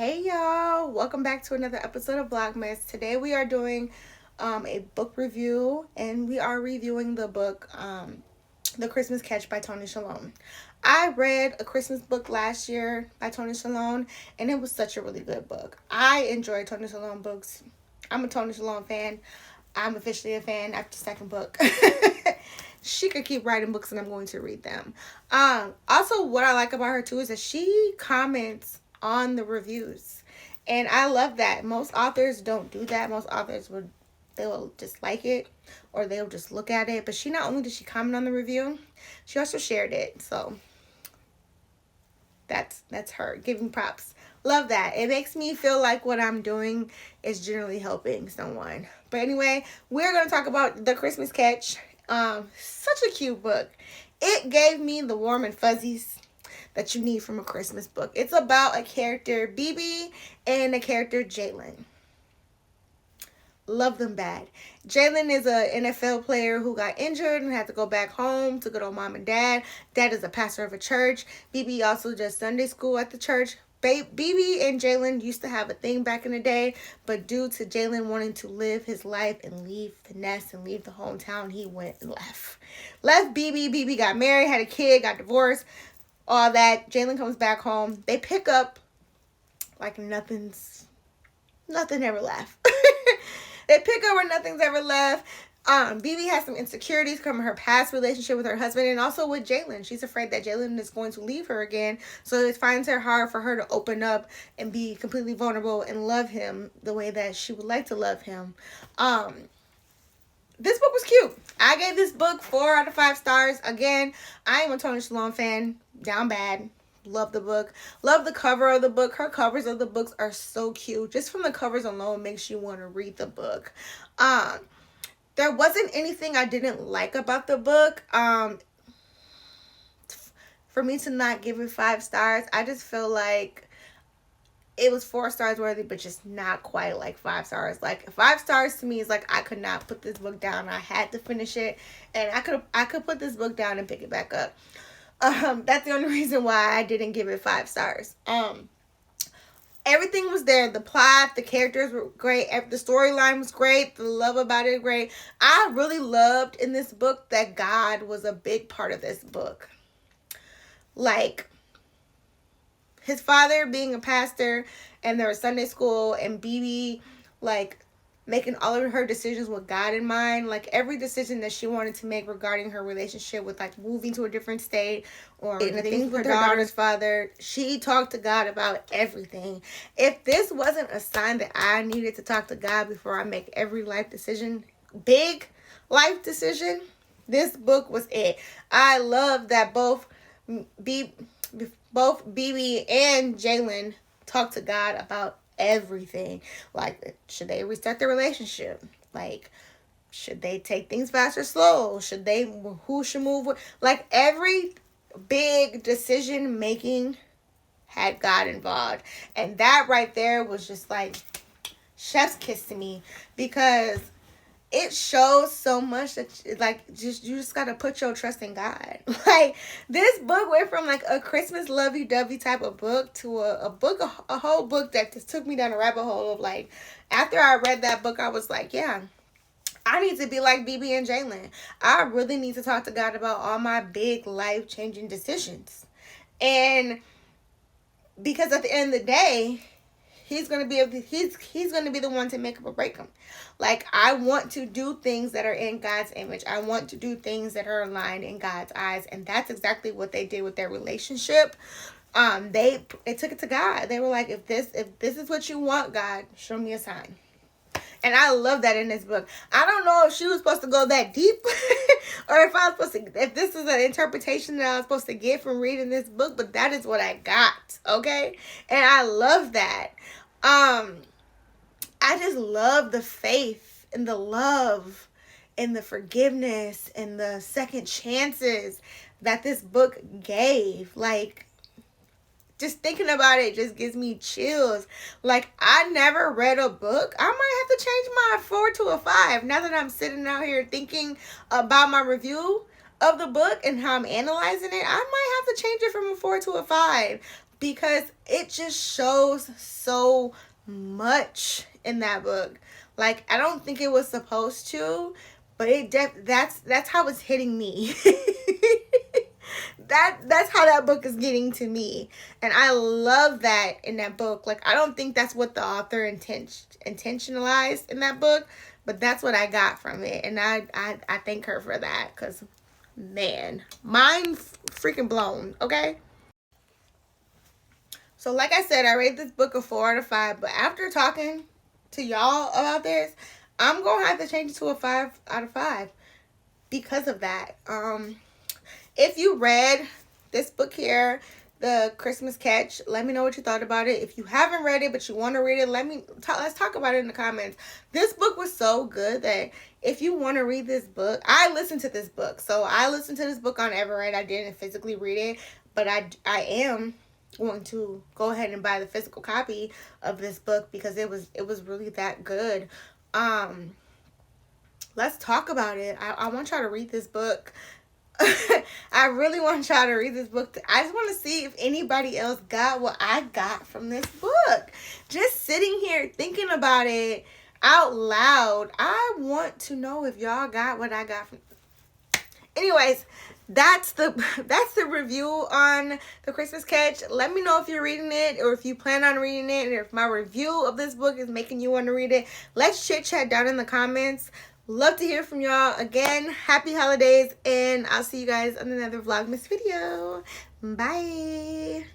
Hey y'all, welcome back to another episode of Vlogmas. Today we are doing a book review, and we are reviewing the book The Christmas Catch by Toni Shiloh. I read a Christmas book last year by Toni Shiloh, and it was such a really good book. I enjoy Toni Shiloh books. I'm a Toni Shiloh fan. I'm officially a fan after the second book. She could keep writing books and I'm going to read them. Also, what I like about her too is that she comments on the reviews, and I love that. Most authors don't do that. Most authors they will just like it, or they'll just look at it. But she, not only did she comment on the review, she also shared it. So that's her giving props. Love that. It makes me feel like what I'm doing is generally helping someone. But anyway, we're going to talk about The Christmas Catch. Such a cute book. It gave me the warm and fuzzies that you need from a Christmas book. It's about a character, Bebe, and a character, Jaleel. Love them bad. Jaleel is an NFL player who got injured and had to go back home to good old mom and dad. Dad is a pastor of a church. Bebe also does Sunday school at the church. Bebe and Jaleel used to have a thing back in the day, but due to Jaleel wanting to live his life and leave the nest and leave the hometown, he went and left Bebe. Bebe got married, had a kid, got divorced, all that. Jaleel comes back home. They pick up like nothing ever left. They pick up where nothing's ever left. Bebe has some insecurities from her past relationship with her husband and also with Jaleel. She's afraid that Jaleel is going to leave her again, so it finds it hard for her to open up and be completely vulnerable and love him the way that she would like to love him. This book was cute. I gave this book 4 out of 5 stars. Again, I am a Toni Shiloh fan. Down bad. Love the book. Love the cover of the book. Her covers of the books are so cute. Just from the covers alone makes you want to read the book. There wasn't anything I didn't like about the book. For me to not give it 5 stars, I just feel like it was 4 stars worthy, but just not quite like 5 stars. Like 5 stars to me is like I could not put this book down. I had to finish it, and I could put this book down and pick it back up. That's the only reason why I didn't give it 5 stars. Everything was there. The plot, the characters were great. The storyline was great. The love about it great. I really loved in this book that God was a big part of this book. Like, his father being a pastor, and there was Sunday school, and Bebe, like, making all of her decisions with God in mind. Like, every decision that she wanted to make regarding her relationship with, like, moving to a different state or the things with her daughter's father, she talked to God about everything. If this wasn't a sign that I needed to talk to God before I make every life decision, big life decision, this book was it. I love that both Bebe and Jaleel talked to God about everything. Like, should they restart their relationship? Like, should they take things fast or slow? Who should move? Like, every big decision making had God involved. And that right there was just like chef's kiss to me, because it shows so much that, like, you just gotta put your trust in God. Like, this book went from like a Christmas lovey-dovey type of book to a whole book that just took me down a rabbit hole of, like, after I read that book, I was like, yeah, I need to be like Bebe and Jaleel. I really need to talk to God about all my big life-changing decisions. And because at the end of the day, he's gonna be the one to make up or break them. Like, I want to do things that are in God's image. I want to do things that are aligned in God's eyes, and that's exactly what they did with their relationship. They took it to God. They were like, if this is what you want, God, show me a sign. And I love that in this book. I don't know if she was supposed to go that deep or if this is an interpretation that I was supposed to get from reading this book, but that is what I got, okay? And I love that. I just love the faith and the love and the forgiveness and the second chances that this book gave. Like, just thinking about it just gives me chills. Like, I never read a book. I might have to change my 4 to a 5 now that I'm sitting out here thinking about my review of the book and how I'm analyzing it. I might have to change it from a 4 to a 5. because it just shows so much in that book. Like, I don't think it was supposed to, but that's how it's hitting me. That's how that book is getting to me, and I love that in that book. Like, I don't think that's what the author intentionalized in that book, but that's what I got from it, and I thank her for that, because man, mind freaking blown. Okay, so like I said, I rate this book a 4 out of 5, but after talking to y'all about this, I'm gonna have to change it to a 5 out of 5 because of that. If you read this book here, The Christmas Catch, let me know what you thought about it. If you haven't read it but you want to read it, let's talk about it in the comments. This book was so good that if you want to read this book, I listened to this book. So I listened to this book on Everett. I didn't physically read it, but I am going to go ahead and buy the physical copy of this book because it was really that good. Let's talk about it. I want y'all to read this book. I really want y'all to read this book. I just want to see if anybody else got what I got from this book. Just sitting here thinking about it out loud. I want to know if y'all got what I got from. Anyways, that's the review on The Christmas Catch. Let me know if you're reading it or if you plan on reading it, and if my review of this book is making you want to read it. Let's chit chat down in the comments. Love to hear from y'all. Again, happy holidays, and I'll see you guys on another Vlogmas video. Bye.